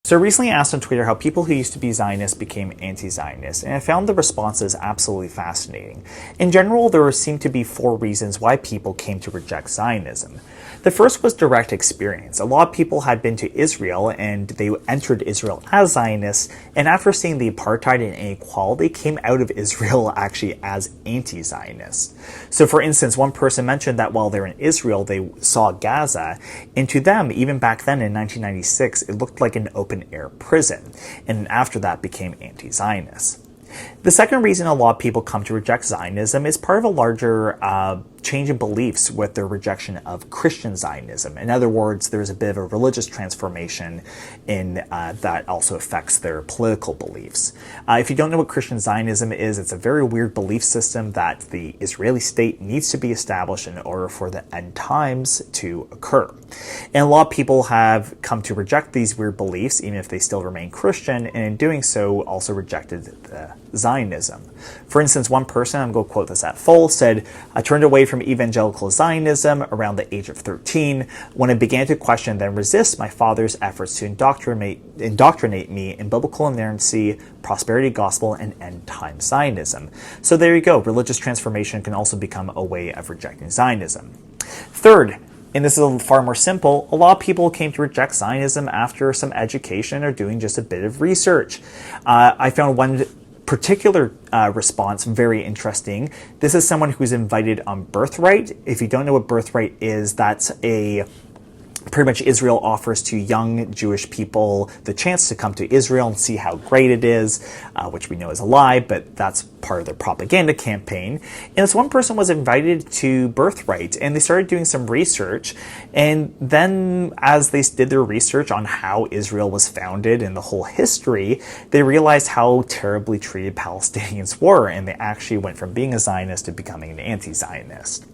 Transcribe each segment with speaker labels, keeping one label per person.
Speaker 1: So I recently asked on Twitter how people who used to be Zionists became anti-Zionist, and I found the responses absolutely fascinating. In general, there seemed to be four reasons why people came to reject Zionism. The first was direct experience. A lot of people had been to Israel, and they entered Israel as Zionists, and after seeing the apartheid and inequality, came out of Israel actually as anti-Zionists. So for instance, one person mentioned that while they're in Israel, they saw Gaza, and to them, even back then in 1996, it looked like an open-air prison, and after that became anti-Zionist. The second reason a lot of people come to reject Zionism is part of a larger change in beliefs with their rejection of Christian Zionism. In other words, there's a bit of a religious transformation in that also affects their political beliefs. If you don't know what Christian Zionism is, it's a very weird belief system that the Israeli state needs to be established in order for the end times to occur. And a lot of people have come to reject these weird beliefs, even if they still remain Christian, and in doing so also rejected Zionism. For instance, one person, I'm going to quote this at full, said, "I turned away from evangelical Zionism around the age of 13 when I began to question and then resist my father's efforts to indoctrinate me in biblical inerrancy, prosperity gospel, and end-time Zionism." So there you go. Religious transformation can also become a way of rejecting Zionism. Third, and this is far more simple, a lot of people came to reject Zionism after some education or doing just a bit of research. I found one particular response very interesting. This is someone who's invited on Birthright. If you don't know what Birthright is, that's pretty much Israel offers to young Jewish people the chance to come to Israel and see how great it is, which we know is a lie, but that's part of their propaganda campaign. And this one person was invited to Birthright, and they started doing some research. And then as they did their research on how Israel was founded and the whole history, they realized how terribly treated Palestinians were, and they actually went from being a Zionist to becoming an anti-Zionist.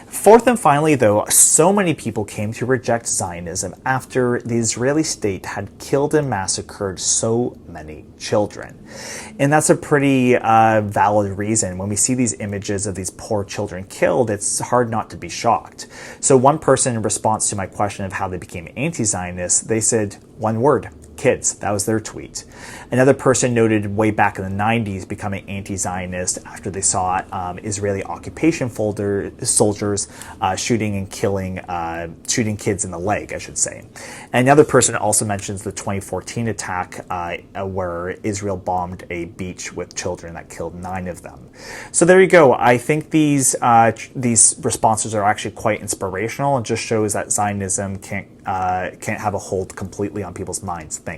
Speaker 1: Fourth and finally, though, so many people came to reject Zionism after the Israeli state had killed and massacred so many children. And that's a pretty valid reason. When we see these images of these poor children killed, it's hard not to be shocked. So one person, in response to my question of how they became anti-Zionists, they said one word: kids. That was their tweet. Another person noted way back in the 90s becoming anti-Zionist after they saw Israeli occupation soldiers shooting kids in the leg, I should say. And another person also mentions the 2014 attack where Israel bombed a beach with children that killed 9 of them. So there you go. I think these responses are actually quite inspirational and just shows that Zionism can't have a hold completely on people's minds. Thanks.